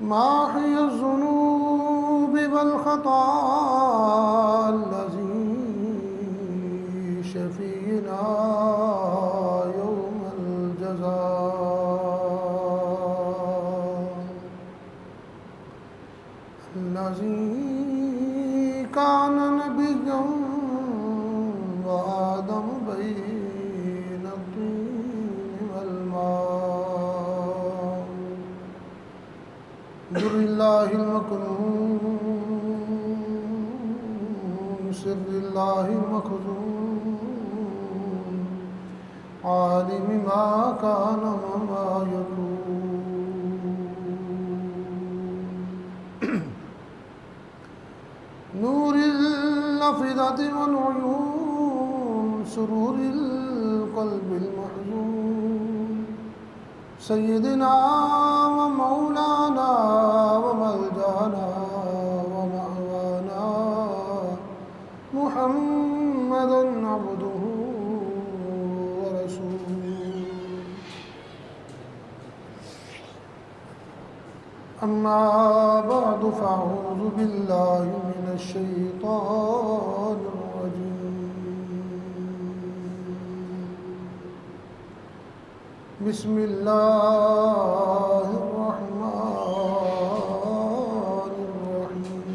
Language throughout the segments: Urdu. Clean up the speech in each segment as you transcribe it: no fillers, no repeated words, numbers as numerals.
ماحي الذنوب والخطايا الذي شفينا يوم الجزاء الذي كان نبيا وآدم بين الطين والماء در الله المكنون سر الله المخزون عالم ما كان وما يكون نور الأفئدة والعيون سرور القلب المحزون سيدنا ومولانا وملجانا ومأوانا محمدا عبده ورسوله أما بعد فأعوذ بالله من الشيطان الرجيم بسم الله الرحمن الرحيم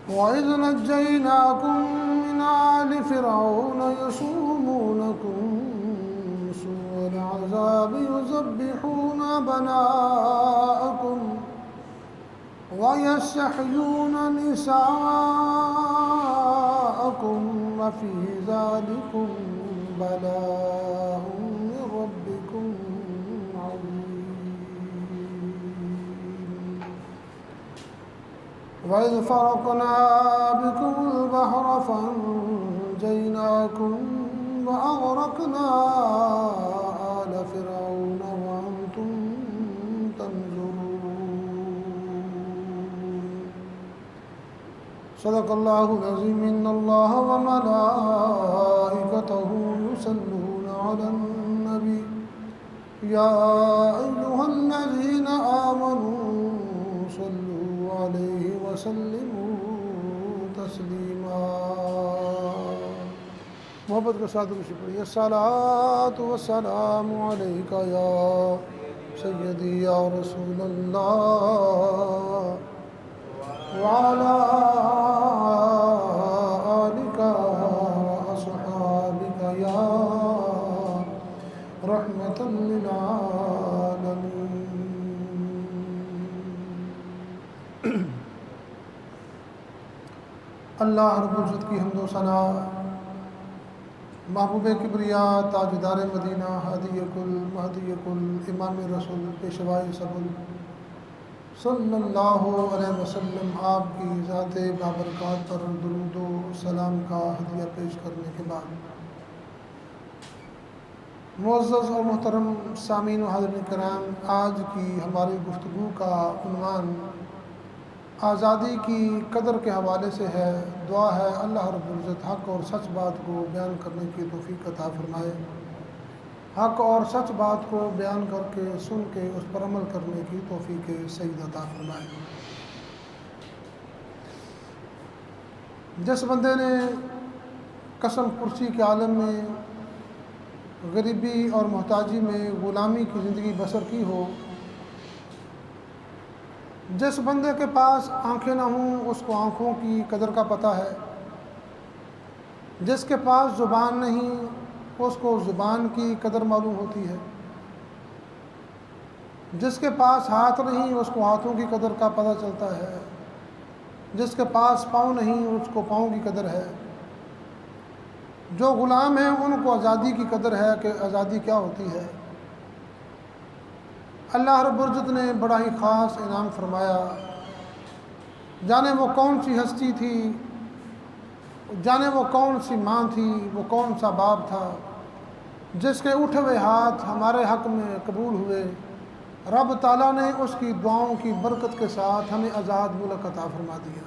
وإذ نجيناكم من آل فرعون يسومونكم سوء العذاب يذبحون أبناءكم ويستحيون نساءكم وفي ذلكم بلاء من ربكم عظيم وإذ فرقنا بكم البحر فأنجيناكم وأغرقنا آل فرعون وأنتم تنظرون صدق الله العظيم إن الله وملائكته يصلون على النبي يا أيها الذين آمنوا صلوا عليه وسلموا تسليما محبت کے ساتھ کچھ پڑھیے الصلاۃ والسلام علیک یا سیدی یا رسول اللہ وعلی آلک واصحابک یا رحمۃ للعالمین اللہ رب العزت کی حمد و ثنا محبوب کبریا تاجدار مدینہ ہادی کل مہدی کل امام رسول پیشوائے سبل صلی اللہ علیہ وسلم آپ کی ذات بابرکات پر درود و سلام کا ہدیہ پیش کرنے کے بعد معزز اور محترم سامعین و حاضرین کرام، آج کی ہماری گفتگو کا عنوان آزادی کی قدر کے حوالے سے ہے۔ دعا ہے اللہ رب العزت حق اور سچ بات کو بیان کرنے کی توفیق عطا فرمائے، حق اور سچ بات کو بیان کر کے سن کے اس پر عمل کرنے کی توفیق سعید عطا فرمائے۔ جس بندے نے قسم کرسی کے عالم میں غریبی اور محتاجی میں غلامی کی زندگی بسر کی ہو، جس بندے کے پاس آنکھیں نہ ہوں اس کو آنکھوں کی قدر کا پتہ ہے، جس کے پاس زبان نہیں اس کو زبان کی قدر معلوم ہوتی ہے، جس کے پاس ہاتھ نہیں اس کو ہاتھوں کی قدر کا پتہ چلتا ہے، جس کے پاس پاؤں نہیں اس کو پاؤں کی قدر ہے۔ جو غلام ہیں ان کو آزادی کی قدر ہے کہ آزادی کیا ہوتی ہے۔ اللہ رب العزت نے بڑا ہی خاص انعام فرمایا۔ جانے وہ کون سی ہستی تھی، جانے وہ کون سی ماں تھی، وہ کون سا باپ تھا جس کے اٹھے ہوئے ہاتھ ہمارے حق میں قبول ہوئے۔ رب تعالیٰ نے اس کی دعاؤں کی برکت کے ساتھ ہمیں آزاد ملک عطا فرما دیا۔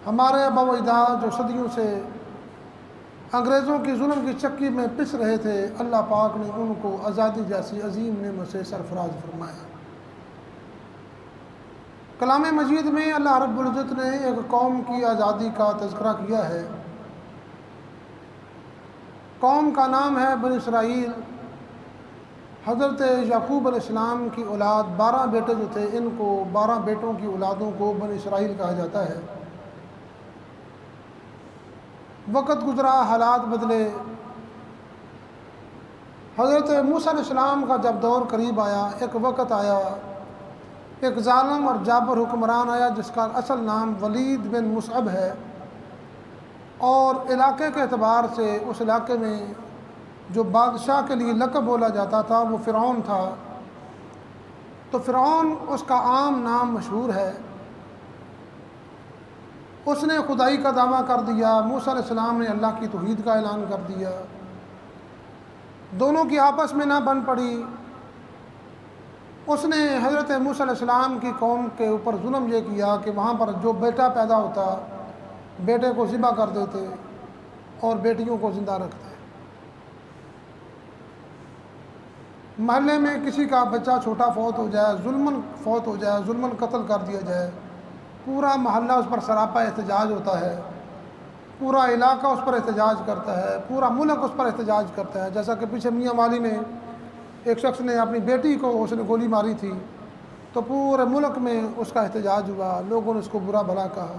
ہمارے آبا و اجداد جو صدیوں سے انگریزوں کی ظلم کی چکی میں پس رہے تھے، اللہ پاک نے ان کو آزادی جیسی عظیم نعمت سے سرفراز فرمایا۔ کلام مجید میں اللہ رب العزت نے ایک قوم کی آزادی کا تذکرہ کیا ہے۔ قوم کا نام ہے بنی اسرائیل۔ حضرت یعقوب علیہ السلام کی اولاد 12 بیٹے جو تھے، ان کو 12 بیٹوں کی اولادوں کو بنی اسرائیل کہا جاتا ہے۔ وقت گزرا، حالات بدلے۔ حضرت موسیٰ علیہ السلام کا جب دور قریب آیا، ایک وقت آیا، ایک ظالم اور جابر حکمران آیا جس کا اصل نام ولید بن مصعب ہے، اور علاقے کے اعتبار سے اس علاقے میں جو بادشاہ کے لیے لقب بولا جاتا تھا وہ فرعون تھا۔ تو فرعون اس کا عام نام مشہور ہے۔ اس نے خدائی کا دعویٰ کر دیا، موسیٰ علیہ السلام نے اللہ کی توحید کا اعلان کر دیا، دونوں کی آپس میں نہ بن پڑی۔ اس نے حضرت موسیٰ علیہ السلام کی قوم کے اوپر ظلم یہ کیا کہ وہاں پر جو بیٹا پیدا ہوتا بیٹے کو ذبح کر دیتے اور بیٹیوں کو زندہ رکھتے۔ محلے میں کسی کا بچہ چھوٹا فوت ہو جائے، ظلماً فوت ہو جائے، ظلماً قتل کر دیا جائے، پورا محلہ اس پر سراپا احتجاج ہوتا ہے، پورا علاقہ اس پر احتجاج کرتا ہے، پورا ملک اس پر احتجاج کرتا ہے۔ جیسا کہ پیچھے میاں والی میں ایک شخص نے اپنی بیٹی کو اس نے گولی ماری تھی، تو پورے ملک میں اس کا احتجاج ہوا، لوگوں نے اس کو برا بھلا کہا۔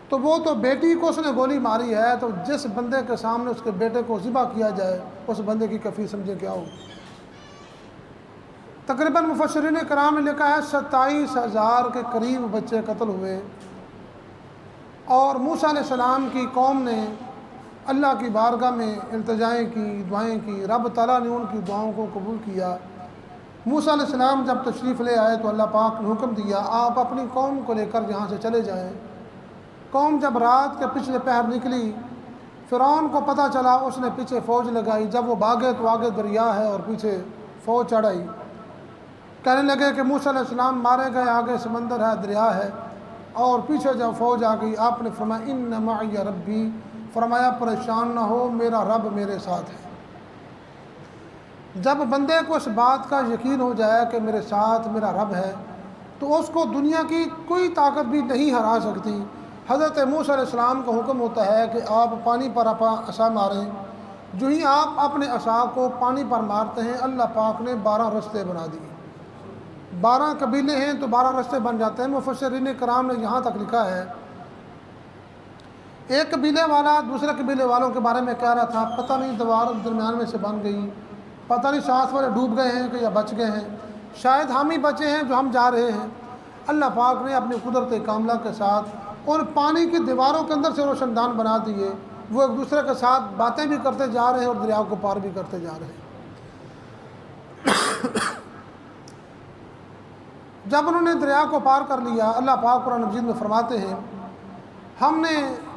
تو وہ تو بیٹی کو اس نے گولی ماری ہے، تو جس بندے کے سامنے اس کے بیٹے کو ذبح کیا جائے اس بندے کی کیفیت سمجھے کیا ہو۔ تقریباً مفسرین کرام نے لکھا ہے 27,000 کے قریب بچے قتل ہوئے، اور موسیٰ علیہ السلام کی قوم نے اللہ کی بارگاہ میں التجائیں کی، دعائیں کی، رب تعالیٰ نے ان کی دعاؤں کو قبول کیا۔ موسیٰ علیہ السلام جب تشریف لے آئے تو اللہ پاک نے حکم دیا آپ اپنی قوم کو لے کر یہاں سے چلے جائیں۔ قوم جب رات کے پچھلے پہر نکلی، فرعون کو پتہ چلا، اس نے پیچھے فوج لگائی۔ جب وہ بھاگے تو آگے دریا ہے اور پیچھے فوج چڑھ آئی۔ کہنے لگے کہ موسیٰ علیہ السلام مارے گئے، آگے سمندر ہے، دریا ہے، اور پیچھے جب فوج آ گئی آپ نے فرمایا ان معی ربی، فرمایا پریشان نہ ہو، میرا رب میرے ساتھ ہے۔ جب بندے کو اس بات کا یقین ہو جائے کہ میرے ساتھ میرا رب ہے، تو اس کو دنیا کی کوئی طاقت بھی نہیں ہرا سکتی۔ حضرت موسیٰ علیہ السلام کا حکم ہوتا ہے کہ آپ پانی پر اپنا عصا ماریں۔ جو ہی آپ اپنے عصا کو پانی پر مارتے ہیں، اللہ پاک نے 12 رستے بنا دیے۔ 12 قبیلے ہیں تو 12 رستے بن جاتے ہیں۔ مفسرین کرام نے یہاں تک لکھا ہے، ایک قبیلے والا دوسرے قبیلے والوں کے بارے میں کہہ رہا تھا، پتہ نہیں دیوار درمیان میں سے بن گئی، پتہ نہیں ساتھ والے ڈوب گئے ہیں کہ یا بچ گئے ہیں، شاید ہم ہی بچے ہیں جو ہم جا رہے ہیں۔ اللہ پاک نے اپنی قدرت کاملہ کے ساتھ اور پانی کی دیواروں کے اندر سے روشن دان بنا دیے، وہ ایک دوسرے کے ساتھ باتیں بھی کرتے جا رہے ہیں اور دریاؤں کو پار بھی کرتے جا رہے ہیں۔ جب انہوں نے دریا کو پار کر لیا، اللہ پاک قرآن مجید میں فرماتے ہیں ہم نے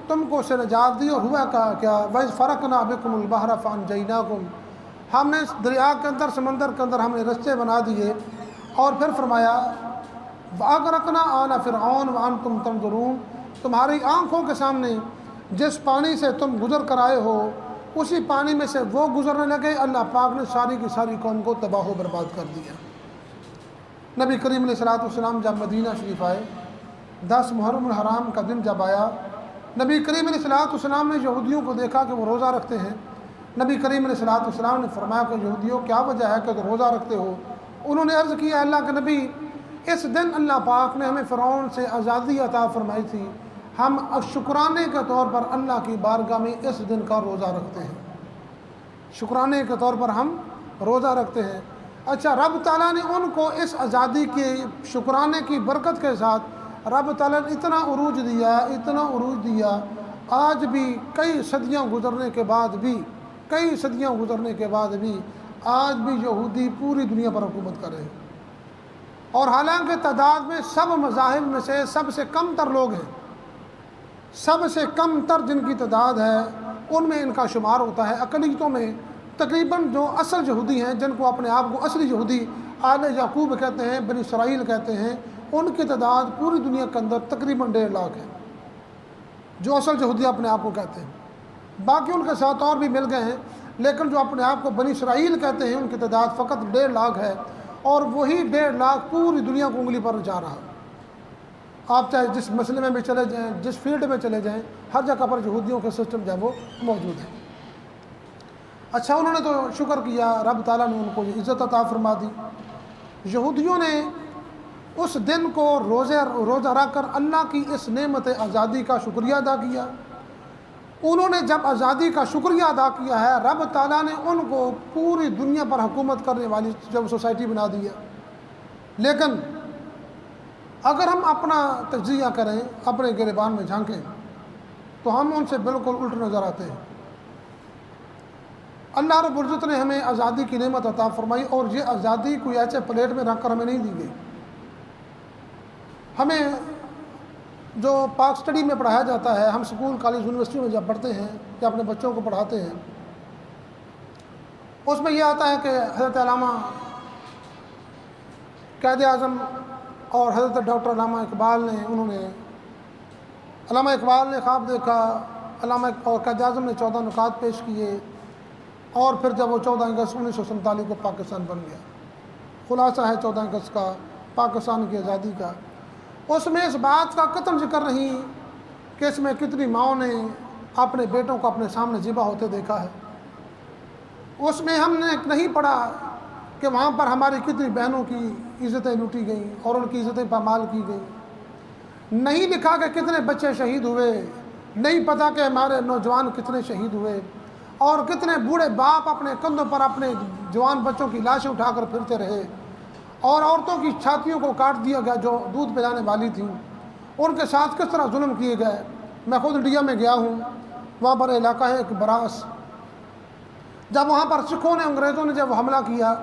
تم کو سے نجات دی، اور ہوا کیا وَإِذْ فَرَقْنَا بِكُمُ الْبَحْرَ فَأَنْجَيْنَاكُمْ، ہم نے دریا کے اندر سمندر کے اندر ہم نے رستے بنا دیے، اور پھر فرمایا وَأَغْرَقْنَا آلَ فِرْعَوْنَ وَأَنْتُمْ تَنْظُرُونَ، تمہاری آنکھوں کے سامنے جس پانی سے تم گزر کر آئے ہو اسی پانی میں سے وہ گزرنے لگے۔ اللہ پاک نے ساری کی ساری قوم کو تباہ و برباد کر دیا۔ نبی کریم علیہ السلام جب مدینہ شریف آئے، 10 محرم الحرام کا دن جب آیا، نبی کریم علیہ السلام نے یہودیوں کو دیکھا کہ وہ روزہ رکھتے ہیں۔ نبی کریم علیہ السلام نے فرمایا کہ یہودیوں کیا وجہ ہے کہ تم روزہ رکھتے ہو؟ انہوں نے عرض کیا اللہ کے نبی، اس دن اللہ پاک نے ہمیں فرعون سے آزادی عطا فرمائی تھی، ہم شکرانے کے طور پر اللہ کی بارگاہ میں اس دن کا روزہ رکھتے ہیں، شکرانے کے طور پر ہم روزہ رکھتے ہیں۔ اچھا، رب تعالیٰ نے ان کو اس آزادی کے شکرانے کی برکت کے ساتھ رب تعالیٰ نے اتنا عروج دیا، اتنا عروج دیا، آج بھی کئی صدیاں گزرنے کے بعد بھی آج بھی یہودی پوری دنیا پر حکومت کر رہے ہیں، اور حالانکہ تعداد میں سب مذاہب میں سے سب سے کم تر لوگ ہیں، سب سے کم تر جن کی تعداد ہے ان میں ان کا شمار ہوتا ہے۔ اقلیتوں میں تقریباً جو اصل یہودی ہیں، جن کو اپنے آپ کو اصلی یہودی آل یعقوب کہتے ہیں، بنی اسرائیل کہتے ہیں، ان کی تعداد پوری دنیا کے اندر تقریباً 1.5 لاکھ ہے، جو اصل یہودی اپنے آپ کو کہتے ہیں۔ باقی ان کے ساتھ اور بھی مل گئے ہیں، لیکن جو اپنے آپ کو بنی اسرائیل کہتے ہیں ان کی تعداد فقط 1.5 لاکھ ہے، اور وہی 1.5 لاکھ پوری دنیا کو انگلی پر جا رہا ہے۔ آپ چاہے جس مسئلے میں بھی چلے جائیں، جس فیلڈ میں چلے جائیں، ہر جگہ پر یہودیوں کے سسٹم جو ہے وہ موجود ہے۔ اچھا، انہوں نے تو شکر کیا، رب تعالیٰ نے ان کو یہ عزت عطا فرما دی۔ یہودیوں نے اس دن کو روزہ رکھ کر اللہ کی اس نعمت آزادی کا شکریہ ادا کیا۔ انہوں نے جب آزادی کا شکریہ ادا کیا ہے، رب تعالیٰ نے ان کو پوری دنیا پر حکومت کرنے والی جب سوسائٹی بنا دی ہے۔ لیکن اگر ہم اپنا تجزیہ کریں، اپنے گریبان میں جھانکیں، تو ہم ان سے بالکل الٹ نظر آتے ہیں۔ اللہ رب العزت نے ہمیں آزادی کی نعمت عطا فرمائی، اور یہ آزادی کوئی ایسے پلیٹ میں رکھ کر ہمیں نہیں دی گئی۔ ہمیں جو پاک اسٹڈی میں پڑھایا جاتا ہے، ہم اسکول کالج یونیورسٹی میں جب پڑھتے ہیں یا اپنے بچوں کو پڑھاتے ہیں، اس میں یہ آتا ہے کہ حضرت علامہ قائد اعظم اور حضرت ڈاکٹر علامہ اقبال نے علامہ اقبال نے خواب دیکھا، علامہ اور قائد اعظم نے 14 نکات پیش کیے، اور پھر جب وہ 14 اگست 1947 کو پاکستان بن گیا۔ خلاصہ ہے 14 اگست کا، پاکستان کی آزادی کا۔ اس میں اس بات کا قطعاً ذکر نہیں کہ اس میں کتنی ماؤں نے اپنے بیٹوں کو اپنے سامنے ذبح ہوتے دیکھا ہے۔ اس میں ہم نے نہیں پڑھا کہ وہاں پر ہماری کتنی بہنوں کی عزتیں لوٹی گئیں اور ان کی عزتیں پامال کی گئیں۔ نہیں لکھا کہ کتنے بچے شہید ہوئے، نہیں پتہ کہ ہمارے نوجوان کتنے شہید ہوئے، اور کتنے بوڑھے باپ اپنے کندھوں پر اپنے جوان بچوں کی لاشیں اٹھا کر پھرتے رہے، اور عورتوں کی چھاتیوں کو کاٹ دیا گیا جو دودھ پلانے والی تھیں، ان کے ساتھ کس طرح ظلم کیے گئے۔ میں خود انڈیا میں گیا ہوں، وہاں پر علاقہ ہے ایک براس، جب وہاں پر سکھوں نے، انگریزوں نے جب حملہ کیا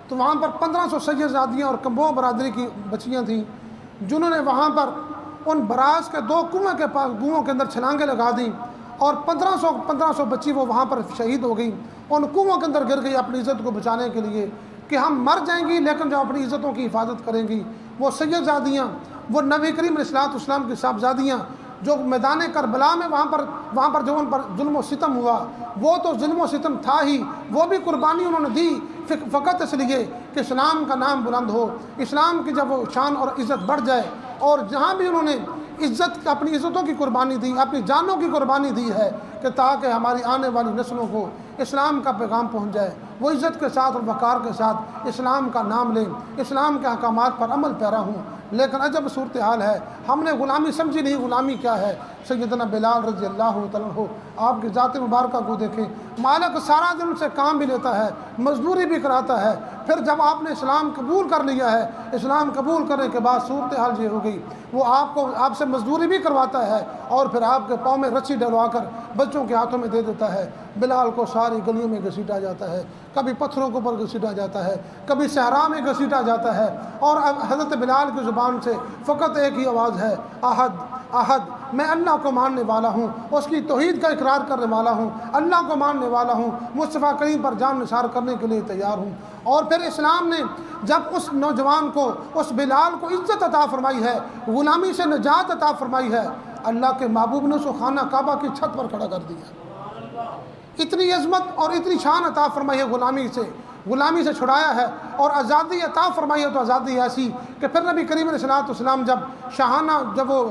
تو وہاں پر 1500 سیدزادیاں اور کمبو برادری کی بچیاں تھیں، جنہوں نے وہاں پر ان براس کے 2 کنویں کے پاس کنوؤں کے اندر چھلانگیں لگا دیں، اور 1500 بچی وہ وہاں پر شہید ہو گئی، ان کنوؤں کے اندر گر گئی اپنی عزت کو بچانے کے لیے کہ ہم مر جائیں گی لیکن جو اپنی عزتوں کی حفاظت کریں گی۔ وہ سیدزادیاں، وہ نبی کریم علیہ السلام کی صاحبزادیاں جو میدان کربلا میں وہاں پر جو ان پر ظلم و ستم ہوا، وہ تو ظلم و ستم تھا ہی، وہ بھی قربانی انہوں نے دی فقط اس لیے کہ اسلام کا نام بلند ہو، اسلام کی جب وہ شان اور عزت بڑھ جائے۔ اور جہاں بھی انہوں نے اپنی عزتوں کی قربانی دی، اپنی جانوں کی قربانی دی ہے کہ تاکہ ہماری آنے والی نسلوں کو اسلام کا پیغام پہنچ جائے، وہ عزت کے ساتھ اور وقار کے ساتھ اسلام کا نام لیں، اسلام کے احکامات پر عمل پیرا ہوں۔ لیکن عجب صورتحال ہے، ہم نے غلامی سمجھی نہیں غلامی کیا ہے۔ سیدنا بلال رضی اللہ تعالیٰ عنہ، آپ کی ذات مبارکہ کو دیکھیں، مالک سارا دن سے کام بھی لیتا ہے، مزدوری بھی کراتا ہے، پھر جب آپ نے اسلام قبول کر لیا ہے، اسلام قبول کرنے کے بعد صورتحال یہ ہو گئی، وہ آپ سے مزدوری بھی کرواتا ہے اور پھر آپ کے پاؤں میں رسی ڈلوا کر بچوں کے ہاتھوں میں دے دیتا ہے۔ بلال کو ساری گلیوں میں گھسیٹا جاتا ہے، کبھی پتھروں کے اوپر گھسیٹا جاتا ہے، کبھی صحرا میں گھسیٹا جاتا ہے، اور حضرت بلال کی زبان سے فقط ایک ہی آواز ہے، احد احد، میں اللہ کو ماننے والا ہوں، اس کی توحید کا اقرار کرنے والا ہوں، اللہ کو ماننے والا ہوں، مصطفیٰ کریم پر جان نثار کرنے کے لیے تیار ہوں۔ اور پھر اسلام نے جب اس نوجوان کو، اس بلال کو عزت عطا فرمائی ہے، غلامی سے نجات عطا فرمائی ہے، اللہ کے محبوب نے اس کو خانہ کعبہ کی چھت پر کھڑا کر دیا۔ اتنی عظمت اور اتنی شان عطا فرمائی ہے، غلامی سے چھڑایا ہے، اور آزادی عطا فرمائی ہے۔ تو آزادی ایسی کہ پھر نبی کریم علیہ السلام جب شاہانہ جب وہ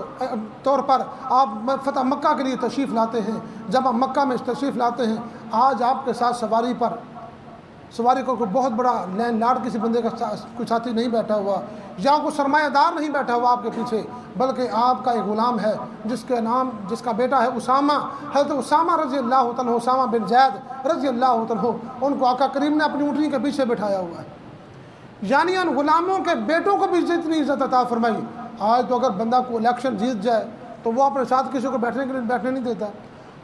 طور پر آپ فتح مکہ کے لیے تشریف لاتے ہیں، جب آپ مکہ میں تشریف لاتے ہیں، آج آپ کے ساتھ سواری کو کوئی بہت بڑا لینڈ لارڈ کسی بندے کا کوئی ساتھی نہیں بیٹھا ہوا، یا کوئی سرمایہ دار نہیں بیٹھا ہوا آپ کے پیچھے، بلکہ آپ کا ایک غلام ہے جس کا بیٹا ہے اسامہ، حضرت اسامہ رضی اللہ تعالیٰ، اسامہ بن زید رضی اللہ تعالیٰ، ان کو آقا کریم نے اپنی اونٹنی کے پیچھے بٹھایا ہوا ہے۔ یعنی ان غلاموں کے بیٹوں کو بھی اتنی عزت عطا فرمائی۔ آج تو اگر بندہ کو الیکشن جیت جائے تو وہ اپنے ساتھ کسی کو بیٹھنے نہیں دیتا،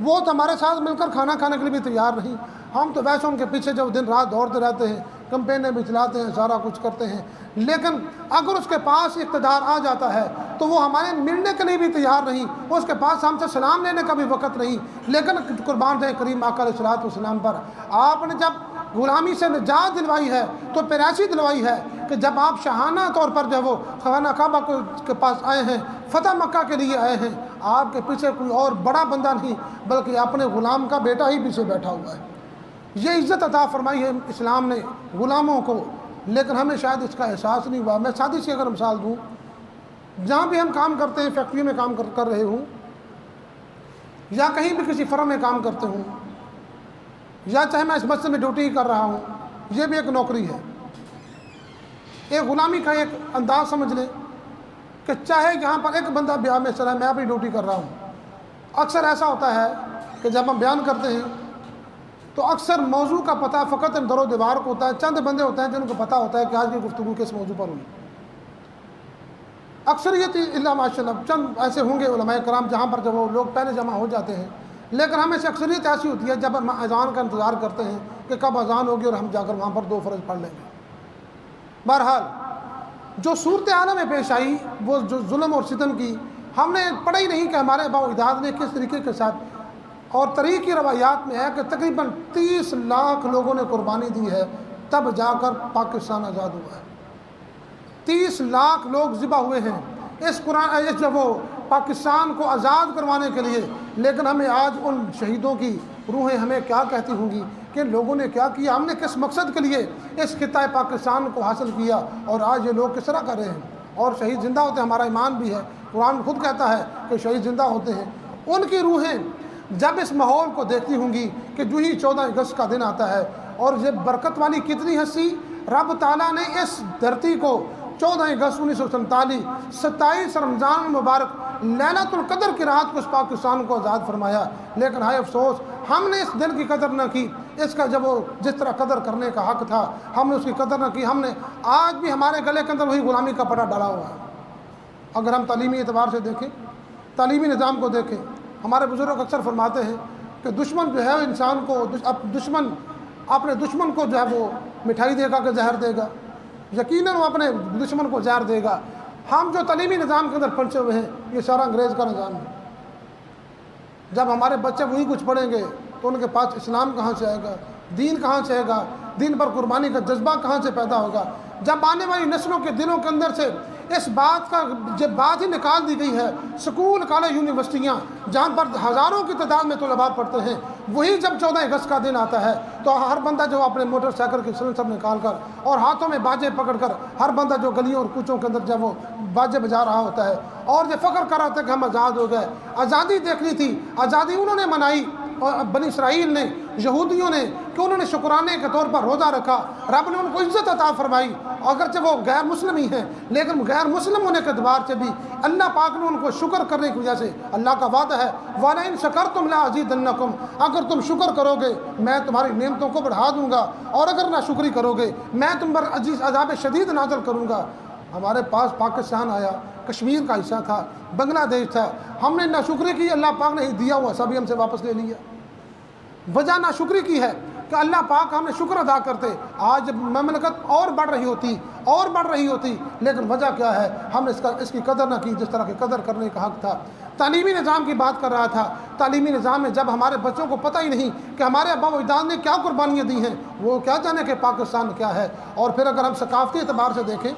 وہ تو ہمارے ساتھ مل کر کھانا کھانے کے لیے بھی تیار نہیں۔ ہم تو ویسے ان کے پیچھے جب دن رات دوڑتے رہتے ہیں، کمپینیں بھی چلاتے ہیں، سارا کچھ کرتے ہیں، لیکن اگر اس کے پاس اقتدار آ جاتا ہے تو وہ ہمارے ملنے کے لیے بھی تیار نہیں، اس کے پاس ہم سے سلام لینے کا بھی وقت نہیں۔ لیکن قربان جائیں کریم آقا علیہ السلام پر، آپ نے جب غلامی سے نجات دلوائی ہے تو پھر ایسی دلوائی ہے کہ جب آپ شاہانہ طور پر جو وہ خانہ کعبہ کے پاس آئے ہیں، فتح مکہ کے لیے آئے ہیں، آپ کے پیچھے کوئی اور بڑا بندہ نہیں بلکہ اپنے غلام کا بیٹا ہی پیچھے بیٹھا ہوا ہے۔ یہ عزت عطا فرمائی ہے اسلام نے غلاموں کو، لیکن ہمیں شاید اس کا احساس نہیں ہوا۔ میں سادی سی اگر مثال دوں، جہاں بھی ہم کام کرتے ہیں، فیکٹری میں کام کر رہے ہوں یا کہیں بھی کسی فرم میں کام کرتے ہوں، یا چاہے میں اس مسجد میں ڈیوٹی کر رہا ہوں، یہ بھی ایک نوکری ہے۔ ایک غلامی کا ایک انداز سمجھ لیں کہ چاہے یہاں پر ایک بندہ بیان میں چلا ہے، میں اپنی ڈیوٹی کر رہا ہوں۔ اکثر ایسا ہوتا ہے کہ جب ہم بیان کرتے ہیں تو اکثر موضوع کا پتہ فقط در و دیوار کو ہوتا ہے، چند بندے ہوتے ہیں جن کو پتہ ہوتا ہے کہ آج کی گفتگو کس موضوع پر ہوئی۔ اکثریت اللہ ماشاء اللہ چند ایسے ہوں گے علماء کرام جہاں پر جب وہ لوگ پہلے جمع ہو جاتے ہیں، لیکن ہمیں سے اکثریت ایسی ہوتی ہے جب ہم اذان کا انتظار کرتے ہیں کہ کب اذان ہوگی اور ہم جا کر وہاں پر 2 فرض پڑھ لیں گے۔ بہرحال جو صورت عالم میں پیش آئی، وہ جو ظلم اور ستم کی، ہم نے پڑھا ہی نہیں کہ ہمارے آباء و اجداد نے کس طریقے کے ساتھ، اور طریق کی روایات میں ہے کہ تقریباً 30 لاکھ لوگوں نے قربانی دی ہے، تب جا کر پاکستان آزاد ہوا ہے۔ 30 لاکھ لوگ ذبح ہوئے ہیں اس جب وہ پاکستان کو آزاد کروانے کے لیے، لیکن ہمیں آج ان شہیدوں کی روحیں ہمیں کیا کہتی ہوں گی کہ لوگوں نے کیا کیا، ہم نے کس مقصد کے لیے اس خطہ پاکستان کو حاصل کیا، اور آج یہ لوگ کس طرح کر رہے ہیں۔ اور شہید زندہ ہوتے ہیں، ہمارا ایمان بھی ہے، قرآن خود کہتا ہے کہ شہید زندہ ہوتے ہیں۔ ان کی روحیں جب اس ماحول کو دیکھتی ہوں گی کہ جو ہی 14 اگست کا دن آتا ہے، اور یہ برکت والی کتنی ہستی، رب تعالیٰ نے اس دھرتی کو 14 اگست 1947 27 رمضان المبارک لیلۃ القدر کی رات کو اس پاکستان کو آزاد فرمایا، لیکن ہائے افسوس ہم نے اس دن کی قدر نہ کی۔ اس کا جب وہ جس طرح قدر کرنے کا حق تھا ہم نے اس کی قدر نہ کی۔ ہم نے آج بھی ہمارے گلے کے اندر وہی غلامی کا پٹا ڈالا ہوا ہے۔ اگر ہم تعلیمی اعتبار سے دیکھیں، تعلیمی نظام کو دیکھیں، ہمارے بزرگ اکثر فرماتے ہیں کہ دشمن جو ہے انسان کو دشمن اپنے دشمن کو جو ہے وہ مٹھائی دے گا کہ زہر دے گا، یقیناً وہ اپنے دشمن کو زہر دے گا۔ ہم جو تعلیمی نظام کے اندر پھنسے ہوئے ہیں، یہ سارا انگریز کا نظام ہے۔ جب ہمارے بچے وہی کچھ پڑھیں گے تو ان کے پاس اسلام کہاں سے آئے گا، دین کہاں سے آئے گا، دین پر قربانی کا جذبہ کہاں سے پیدا ہوگا؟ جب آنے والی نسلوں کے دلوں کے اندر سے اس بات کا جب بات ہی نکال دی گئی ہے، سکول کالج یونیورسٹیاں جہاں پر ہزاروں کی تعداد میں طلباء پڑھتے ہیں، وہی جب 14 اگست کا دن آتا ہے تو ہر بندہ جو اپنے موٹر سائیکل کے سلنسر نکال کر اور ہاتھوں میں باجے پکڑ کر ہر بندہ جو گلیوں اور کوچوں کے اندر جب وہ باجے بجا رہا ہوتا ہے اور یہ فخر کر رہا ہوتا ہے کہ ہم آزاد ہو گئے۔ آزادی دیکھنی تھی، آزادی انہوں نے منائی، اور بنی اسرائیل نے، یہودیوں نے، کہ انہوں نے شکرانے کے طور پر روزہ رکھا، رب نے ان کو عزت عطا فرمائی، اگرچہ وہ غیر مسلم ہی ہیں لیکن غیر مسلم ہونے کے اعتبار سے بھی اللہ پاک نے ان کو شکر کرنے کی وجہ سے، اللہ کا وعدہ ہے وَلَئِن شَكَرْتُمْ لَأَزِيدَنَّكُمْ، اگر تم شکر کرو گے میں تمہاری نعمتوں کو بڑھا دوں گا، اور اگر نہ شکری کرو گے میں تم پر عذاب شدید نازل کروں گا۔ ہمارے پاس پاکستان آیا، کشمیر کا حصہ تھا، بنگلہ دیش تھا، ہم نے ناشکری کی، اللہ پاک نے دیا ہوا سبھی ہم سے واپس لے لیا۔ وجہ ناشکری کی ہے کہ اللہ پاک ہم نے شکر ادا کرتے، آج مملکت اور بڑھ رہی ہوتی، لیکن وجہ کیا ہے؟ ہم نے اس کی قدر نہ کی جس طرح کی قدر کرنے کا حق تھا۔ تعلیمی نظام کی بات کر رہا تھا، تعلیمی نظام میں جب ہمارے بچوں کو پتہ ہی نہیں کہ ہمارے آباء و اجداد نے کیا قربانیاں دی ہیں، وہ کیا جانے کہ پاکستان کیا ہے۔ اور پھر اگر ہم ثقافتی اعتبار سے دیکھیں،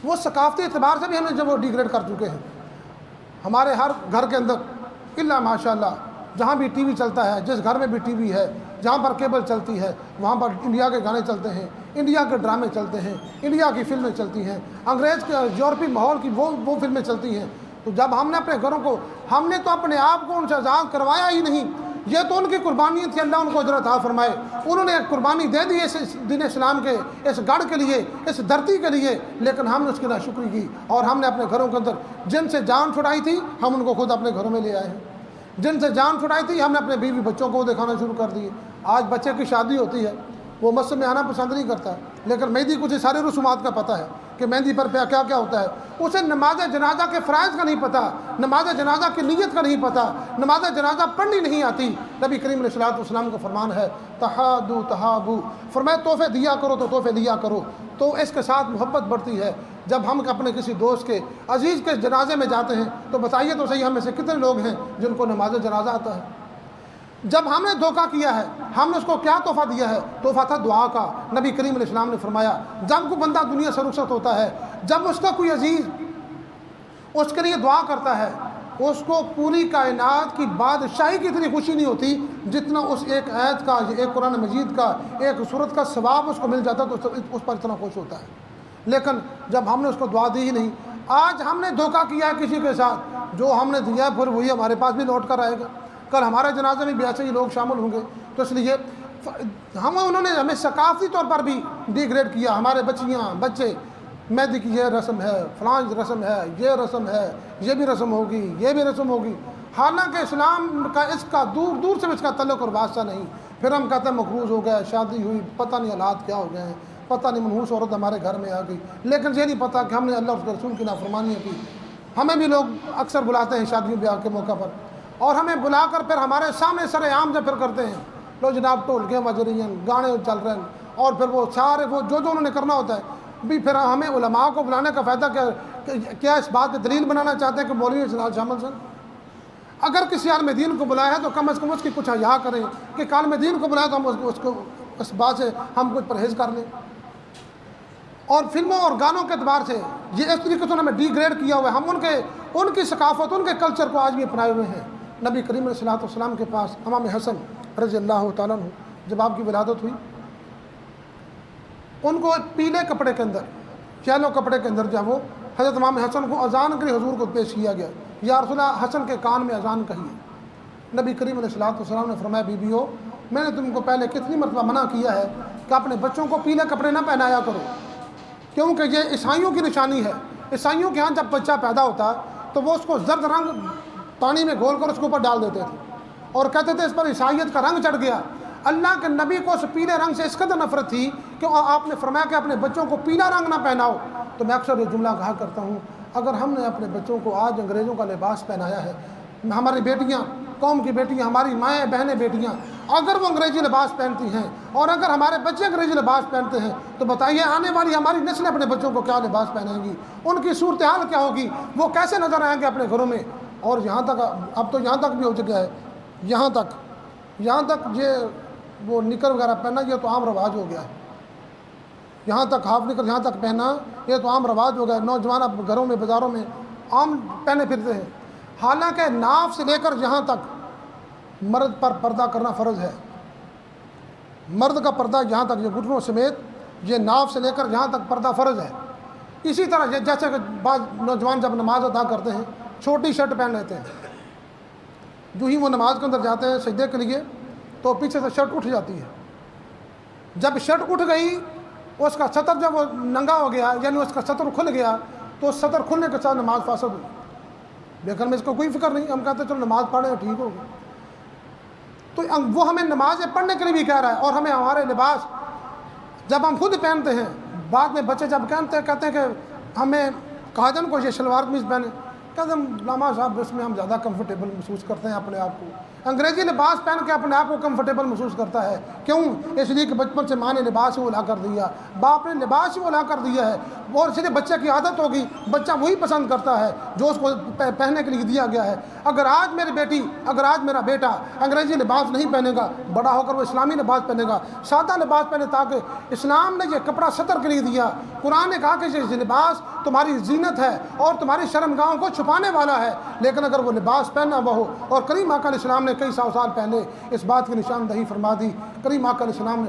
وہ ثقافتی اعتبار سے بھی ہم نے جب وہ ڈیگریڈ کر چکے ہیں۔ ہمارے ہر گھر کے اندر الا ماشاء اللہ جہاں بھی ٹی وی چلتا ہے، جس گھر میں بھی ٹی وی ہے، جہاں پر کیبل چلتی ہے وہاں پر انڈیا کے گانے چلتے ہیں، انڈیا کے ڈرامے چلتے ہیں، انڈیا کی فلمیں چلتی ہیں، انگریز کے یورپی ماحول کی وہ فلمیں چلتی ہیں۔ تو جب ہم نے اپنے گھروں کو، ہم نے تو اپنے آپ کو ان سے آزاد کروایا ہی نہیں، یہ تو ان کی قربانی تھی، اللہ ان کو اجر عطا فرمائے، انہوں نے قربانی دے دی اس دین اسلام کے، اس گڑھ کے لیے، اس دھرتی کے لیے، لیکن ہم نے اس کی ناشکری کی، اور ہم نے اپنے گھروں کے اندر جن سے جان چھڑائی تھی ہم ان کو خود اپنے گھروں میں لے آئے ہیں، جن سے جان چھڑائی تھی ہم نے اپنے بیوی بچوں کو دکھانا شروع کر دیے۔ آج بچے کی شادی ہوتی ہے، وہ مسجد میں آنا پسند نہیں کرتا، لیکن مہندی کچھ سارے رسومات کا پتہ ہے کہ مہندی پر کیا کیا ہوتا ہے، اسے نماز جنازہ کے فرائض کا نہیں پتہ، نماز جنازہ کی نیت کا نہیں پتہ، نماز جنازہ پڑھنی نہیں آتی۔ نبی کریم علیہ الصلوۃ والسلام کا فرمان ہے تحادو تحابو، فرمایا تحفے دیا کرو تو تحفے لیا کرو، تو اس کے ساتھ محبت بڑھتی ہے۔ جب ہم اپنے کسی دوست کے عزیز کے جنازے میں جاتے ہیں تو بتائیے تو صحیح ہم میں سے کتنے لوگ ہیں جن کو نماز جنازہ آتا ہے؟ جب ہم نے دھوکہ کیا ہے ہم نے اس کو کیا تحفہ دیا ہے؟ تحفہ تھا دعا کا۔ نبی کریم علیہ السلام نے فرمایا جب کوئی بندہ دنیا سے رخصت ہوتا ہے، جب اس کا کوئی عزیز اس کے لیے دعا کرتا ہے اس کو پوری کائنات کی بادشاہی کی اتنی خوشی نہیں ہوتی جتنا اس ایک آیت کا، ایک قرآن مجید کا، ایک سورت کا ثواب اس کو مل جاتا تو اس پر اتنا خوش ہوتا ہے۔ لیکن جب ہم نے اس کو دعا دی ہی نہیں، آج ہم نے دھوکہ کیا ہے کسی کے ساتھ، جو ہم نے دیا پھر وہی ہمارے پاس بھی لوٹ کر آئے گا، کل ہمارے جنازے میں بھی ایسے ہی لوگ شامل ہوں گے۔ تو اس لیے انہوں نے ہمیں ثقافتی طور پر بھی ڈی گریڈ کیا، ہمارے بچے مہندی کی یہ رسم ہے، فلاں رسم ہے، یہ رسم ہے، یہ بھی رسم ہوگی، یہ بھی رسم ہوگی، حالانکہ اسلام کا اس کا دور دور سے اس کا تعلق اور واسطہ نہیں۔ پھر ہم کہتے ہیں مقروض ہو گیا، شادی ہوئی، پتہ نہیں حالات کیا ہو گئے ہیں، پتہ نہیں منحوس عورت ہمارے گھر میں آ گئی، لیکن یہ نہیں پتہ کہ ہم نے اللہ اور رسول کی نافرمانیاں کی۔ ہمیں بھی لوگ اکثر بلاتے ہیں شادیوں بیاہ کے موقع پر، اور ہمیں بلا کر پھر ہمارے سامنے سر عام جب پھر کرتے ہیں، لو جناب ٹولکے بج رہی ہیں، گانے چل رہے ہیں، اور پھر وہ سارے وہ جو انہوں نے کرنا ہوتا ہے بھی۔ پھر ہمیں علماء کو بلانے کا فائدہ کیا اس بات پہ دلیل بنانا چاہتے ہیں کہ مولوی شامل سن؟ اگر کسی عالم دین کو بلایا ہے تو کم از کم اس کی کچھ حیا کریں کہ عالم دین کو بلایا تو ہم اس کو اس بات سے ہم کچھ پرہیز کر لیں۔ اور فلموں اور گانوں کے اعتبار سے یہ اس طریقے سے ہمیں ڈی گریڈ کیا ہوا ہے۔ ہم ان کی ثقافت، ان کے کلچر کو آج بھی اپنائے ہوئے ہیں۔ نبی کریم علیہ الصلوۃ والسلام کے پاس امام حسن رضی اللہ تعالیٰ عنہ جب آپ کی ولادت ہوئی، ان کو پیلے کپڑے کے اندر، یلو کپڑے کے اندر جب وہ حضرت امام حسن کو اذان کے لیے حضور کو پیش کیا گیا، یا رسول اللہ حسن کے کان میں اذان کہیے۔ نبی کریم علیہ الصلوۃ والسلام نے فرمایا، بیویو میں نے تم کو پہلے کتنی مرتبہ منع کیا ہے کہ اپنے بچوں کو پیلے کپڑے نہ پہنایا کرو، کیونکہ یہ عیسائیوں کی نشانی ہے۔ عیسائیوں کے ہاں جب بچہ پیدا ہوتا تو وہ اس کو زرد رنگ پانی میں گھول کر اس کے اوپر ڈال دیتے تھے اور کہتے تھے اس پر عیسائیت کا رنگ چڑھ گیا۔ اللہ کے نبی کو اس پیلے رنگ سے اس قدر نفرت تھی کہ آپ نے فرمایا کہ اپنے بچوں کو پیلا رنگ نہ پہناؤ۔ تو میں اکثر یہ جملہ کہا کرتا ہوں، اگر ہم نے اپنے بچوں کو آج انگریزوں کا لباس پہنایا ہے، ہماری بیٹیاں، قوم کی بیٹیاں، ہماری مائیں بہنیں بیٹیاں اگر وہ انگریزی لباس پہنتی ہیں اور اگر ہمارے بچے انگریزی لباس پہنتے ہیں تو بتائیے آنے والی ہماری نسلیں اپنے بچوں کو کیا لباس پہنیں گی، ان کی صورتحال کیا ہوگی، وہ کیسے نظر آئیں گے اپنے گھروں میں۔ اور یہاں تک اب تو یہاں تک بھی ہو چکا ہے، یہاں تک یہ وہ نکر وغیرہ پہننا یہ تو عام رواج ہو گیا ہے، یہاں تک ہاف نکر یہاں تک پہننا یہ تو عام رواج ہو گیا ہے۔ نوجوان اب گھروں میں بازاروں میں عام پہنے پھرتے ہیں، حالانکہ ناف سے لے کر یہاں تک مرد پر پردہ کرنا فرض ہے۔ مرد کا پردہ یہاں تک یہ گھٹنوں سمیت یہ ناف سے لے کر یہاں تک پردہ فرض ہے۔ اسی طرح جیسے کہ بعض نوجوان جب نماز ادا کرتے ہیں چھوٹی شرٹ پہن لیتے ہیں، جو ہی وہ نماز کے اندر جاتے ہیں سجدے کے لیے تو پیچھے سے شرٹ اٹھ جاتی ہے۔ جب شرٹ اٹھ گئی اس کا سطر جب وہ ننگا ہو گیا، یعنی اس کا سطر کھل گیا، تو سطر کھلنے کے ساتھ نماز فاسد ہوئی، لیکن میں اس کو کوئی فکر نہیں، ہم کہتے ہیں چلو نماز پڑھیں ٹھیک ہوگی۔ تو وہ ہمیں نمازیں پڑھنے کے لیے بھی کہہ رہا ہے، اور ہمیں ہمارے لباس جب ہم خود پہنتے ہیں، بعد میں بچے جب کہتے ہیں کہ ہمیں کہا جن کو یہ شلوار قمیض پہنے، کہتے ہیں لاما صاحب اس میں ہم زیادہ کمفرٹیبل محسوس کرتے ہیں اپنے آپ کو۔ انگریزی لباس پہن کے اپنے آپ کو کمفرٹیبل محسوس کرتا ہے، کیوں؟ اس لیے کہ بچپن سے ماں نے لباس ہی وہ لا کر دیا، باپ نے لباس ہی وہ لا کر دیا ہے، اور اس لیے بچے کی عادت ہوگی، بچہ وہی پسند کرتا ہے جو اس کو پہننے کے لیے دیا گیا ہے۔ اگر آج میری بیٹی، اگر آج میرا بیٹا انگریزی لباس نہیں پہنے گا، بڑا ہو کر وہ اسلامی لباس پہنے گا، سادہ لباس پہنے، تاکہ اسلام نے یہ کپڑا ستر کے لیے دیا۔ قرآن نے کہا کہ یہ لباس تمہاری زینت ہے اور تمہاری شرمگاہوں کو چھپانے والا ہے، لیکن اگر وہ لباس پہننا ہوا ہو، اور کریم آقا علیہ السلام نے کئی سو سال پہلے اس بات کی نشاندہی فرما دی۔ کریم آقا علیہ السلام نے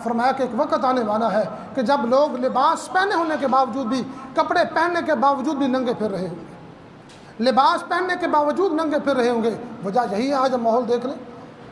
فرمایا کہ ایک وقت آنے والا ہے کہ جب لوگ لباس پہنے ہونے کے باوجود بھی، کپڑے پہننے کے باوجود بھی ننگے پھر رہے ہوں گے، لباس پہننے کے باوجود ننگے پھر رہے ہوں گے۔ وجہ یہی ہے، آج ہم ماحول دیکھ لیں،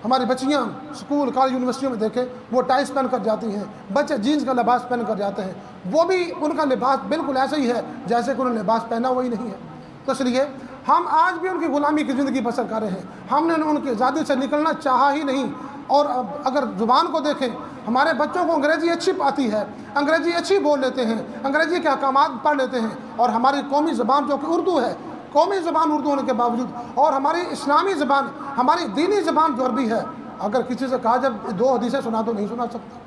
ہماری بچیاں اسکول کالج یونیورسٹیوں میں دیکھیں وہ ٹائس پہن کر جاتی ہیں، بچے جینس کا لباس پہن کر جاتے ہیں، وہ بھی ان کا لباس بالکل ایسا ہی ہے جیسے کہ انہوں نے لباس پہنا وہی نہیں ہے۔ تو اس لیے ہم آج بھی ان کی غلامی کی زندگی بسر کر رہے ہیں، ہم نے ان کی آزادی سے نکلنا چاہا ہی نہیں۔ اور اگر زبان کو دیکھیں، ہمارے بچوں کو انگریزی اچھی آتی ہے، انگریزی اچھی بول لیتے ہیں، انگریزی کے احکامات پڑھ لیتے ہیں، اور ہماری قومی زبان جو کہ اردو ہے، قومی زبان اردو ہونے کے باوجود، اور ہماری اسلامی زبان، ہماری دینی زبان جو عربی ہے، اگر کسی سے کہا جب دو حدیثیں سنا تو نہیں سنا سکتا۔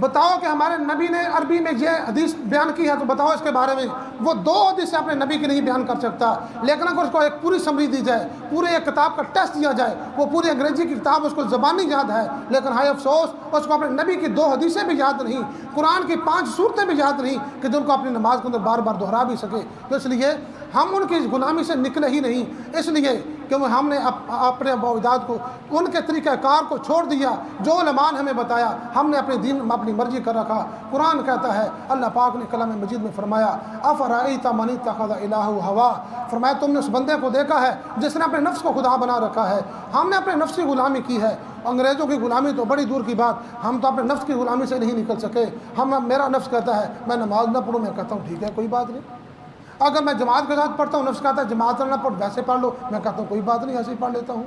بتاؤ کہ ہمارے نبی نے عربی میں یہ حدیث بیان کی ہے تو بتاؤ اس کے بارے میں۔ وہ 2 حدیثیں اپنے نبی کی نہیں بیان کر سکتا، لیکن اگر اس کو ایک پوری سمری دی جائے، پورے ایک کتاب کا ٹیسٹ دیا جائے، وہ پوری انگریزی کی کتاب اس کو زبانی یاد ہے، لیکن ہائے افسوس اس کو اپنے نبی کی 2 حدیثیں بھی یاد نہیں، قرآن کی 5 صورتیں بھی یاد نہیں کہ جن کو اپنی نماز کے اندر بار بار دہرا بھی سکے۔ تو اس لیے ہم ان کی غلامی سے نکلے ہی نہیں، اس لیے کہ ہم نے اپنے اجداد کو ان کے طریقہ کار کو چھوڑ دیا جو علماء نے ہمیں بتایا، ہم نے اپنے دین میں اپنی مرضی کر رکھا۔ قرآن کہتا ہے، اللہ پاک نے کلام مجید میں فرمایا، افرأیت من اتخذ الہہ ہوا، فرمایا تم نے اس بندے کو دیکھا ہے جس نے اپنے نفس کو خدا بنا رکھا ہے۔ ہم نے اپنے نفس کی غلامی کی ہے، انگریزوں کی غلامی تو بڑی دور کی بات، ہم تو اپنے نفس کی غلامی سے نہیں نکل سکے۔ میرا نفس کہتا ہے میں نماز نہ پڑھوں، میں کہتا ہوں ٹھیک ہے کوئی بات نہیں۔ اگر میں جماعت کے ساتھ پڑھتا ہوں، نفس کہتا ہے جماعت نہ پڑھ، ویسے پڑھ لو، میں کہتا ہوں کوئی بات نہیں، ایسے ہی پڑھ لیتا ہوں۔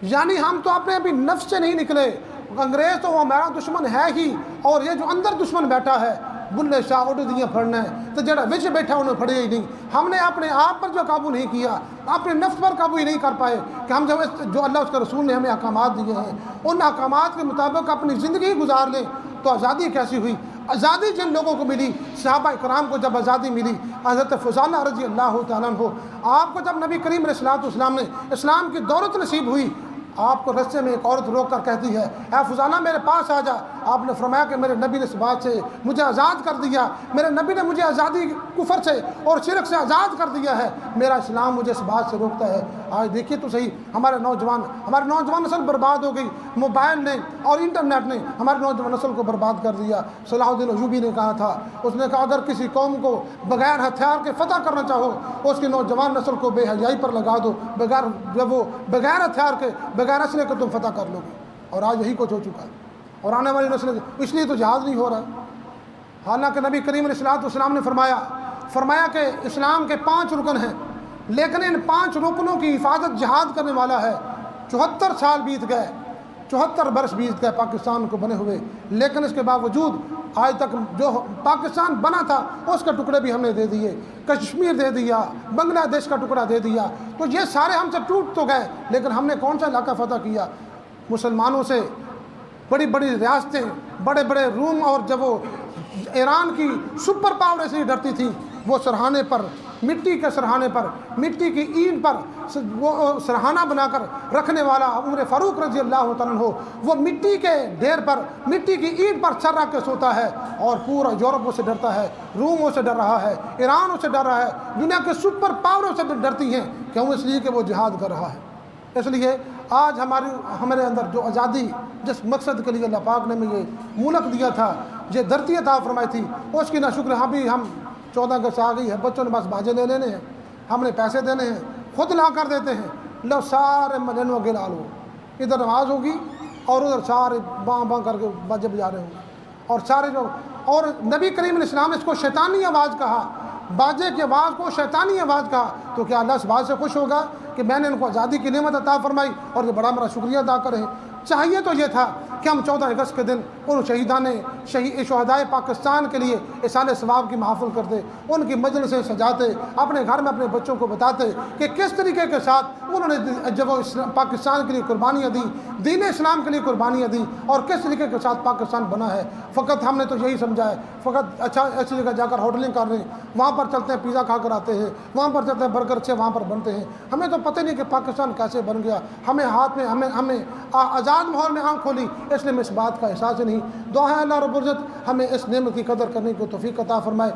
یعنی ہم تو اپنے ابھی نفس سے نہیں نکلے۔ انگریز تو وہ ہمارا دشمن ہے ہی، اور یہ جو اندر دشمن بیٹھا ہے بلے شاہ اڈ دیاں پھڑنا ہے تو جڑا وچ بیٹھا انہیں پھڑے ہی نہیں۔ ہم نے اپنے آپ پر جو قابو نہیں کیا، اپنے نفس پر قابو ہی نہیں کر پائے کہ ہم جو اللہ اس کے رسول نے ہمیں احکامات دیے ہیں ان احکامات کے مطابق اپنی زندگی گزار لیں تو آزادی کیسی ہوئی۔ آزادی جن لوگوں کو ملی، صحابہ کرام کو جب آزادی ملی، حضرت فضالہ رضی اللہ تعالیٰ عنہ، آپ کو جب نبی کریم علیہ السلام نے اسلام کی دولت نصیب ہوئی، آپ کو رستے میں ایک عورت روک کر کہتی ہے، اے فضالہ میرے پاس آ جا۔ آپ نے فرمایا کہ میرے نبی نے اس بات سے مجھے آزاد کر دیا، میرے نبی نے مجھے آزادی کفر سے اور شرک سے آزاد کر دیا ہے، میرا اسلام مجھے اس بات سے روکتا ہے۔ آج دیکھیے تو صحیح، ہمارے نوجوان نسل برباد ہو گئی۔ موبائل نے اور انٹرنیٹ نے ہمارے نوجوان نسل کو برباد کر دیا۔ صلاح الدین ایوبی نے کہا تھا، اس نے کہا اگر کسی قوم کو بغیر ہتھیار کے فتح کرنا چاہو، اس کی نوجوان نسل کو بے حیائی پر لگا دو، بغیر ہتھیار کے، بغیر اسلحے کو تم فتح کر لو گے۔ اور آج یہی کچھ ہو چکا ہے، اور آنے والی نسلیں، اس لیے تو جہاد نہیں ہو رہا۔ حالانکہ نبی کریم علیہ السلام نے فرمایا کہ اسلام کے 5 رکن ہیں، لیکن ان 5 رکنوں کی حفاظت جہاد کرنے والا ہے۔ 74 سال بیت گئے، 74 برس بیت گئے پاکستان کو بنے ہوئے، لیکن اس کے باوجود آج تک جو پاکستان بنا تھا اس کے ٹکڑے بھی ہم نے دے دیے، کشمیر دے دیا، بنگلہ دیش کا ٹکڑا دے دیا، تو یہ سارے ہم سے ٹوٹ تو گئے، لیکن ہم نے کون سا علاقہ فتح کیا؟ مسلمانوں سے بڑی بڑی ریاستیں، بڑے بڑے روم، اور جب وہ ایران کی سپر پاور ایسے ہی ڈرتی تھی، وہ سرہانے پر، مٹی کے سرہانے پر، مٹی کی اینٹ پر وہ سرہانہ بنا کر رکھنے والا عمر فاروق رضی اللہ تعالیٰ عنہ، وہ مٹی کے ڈھیر پر، مٹی کی اینٹ پر سر رکھ کے سوتا ہے، اور پورا یورپ سے ڈرتا ہے، روم سے ڈر رہا ہے، ایران سے ڈر رہا ہے، دنیا کے سپر پاوروں سے ڈرتی ہیں، کیوں؟ اس لیے کہ وہ جہاد کر رہا ہے۔ اس لیے آج ہمارے اندر جو آزادی، جس مقصد کے لیے اللہ پاک نے ہمیں یہ ملک دیا تھا، یہ دھرتی عطا فرمائی تھی، اس کی نہ شکر ہم 14 اگست آ گئی ہے، بچوں نے بس باجے لے لینے ہیں، ہم نے پیسے دینے ہیں، خود لا کر دیتے ہیں، لو سارے مجن و گلا لو، ادھر نماز ہوگی اور ادھر سارے باں باں کر کے باجے بجا رہے ہوں، اور سارے جو، اور نبی کریم علیہ السلام نے اس کو شیطانی آواز کہا، باجے کی آواز کو شیطانی آواز کہا، تو کیا اللہ اس بات سے خوش ہوگا کہ میں نے ان کو آزادی کی نعمت عطا فرمائی اور یہ بڑا میرا شکریہ ادا کرے؟ چاہیے تو یہ تھا کہ ہم 14 اگست کے دن ان شہدائے پاکستان کے لیے احسان ثواب کی محافل کرتے، ان کی مجلسیں سجاتے، اپنے گھر میں اپنے بچوں کو بتاتے کہ کس طریقے کے ساتھ انہوں نے جب وہ پاکستان کے لیے قربانیاں دیں، دین اسلام کے لیے قربانیاں دیں، اور کس طریقے کے ساتھ پاکستان بنا ہے۔ فقط ہم نے تو یہی سمجھا ہے، فقط اچھا ایسی جگہ جا کر ہوٹلنگ کر رہے ہیں، وہاں پر چلتے ہیں پیزا کھا کر آتے ہیں، وہاں پر چلتے ہیں برگر اچھے وہاں پر بنتے ہیں، ہمیں تو پتہ نہیں کہ پاکستان کیسے بن گیا، ہمیں ہاتھ میں ہمیں آزاد ماحول میں آنکھ کھولی، اس لیے ہمیں اس بات کا احساس ہی نہیں۔ دعا ہے اللہ رب العزت ہمیں اس نعمت کی قدر کرنے کو توفیق عطا فرمائے۔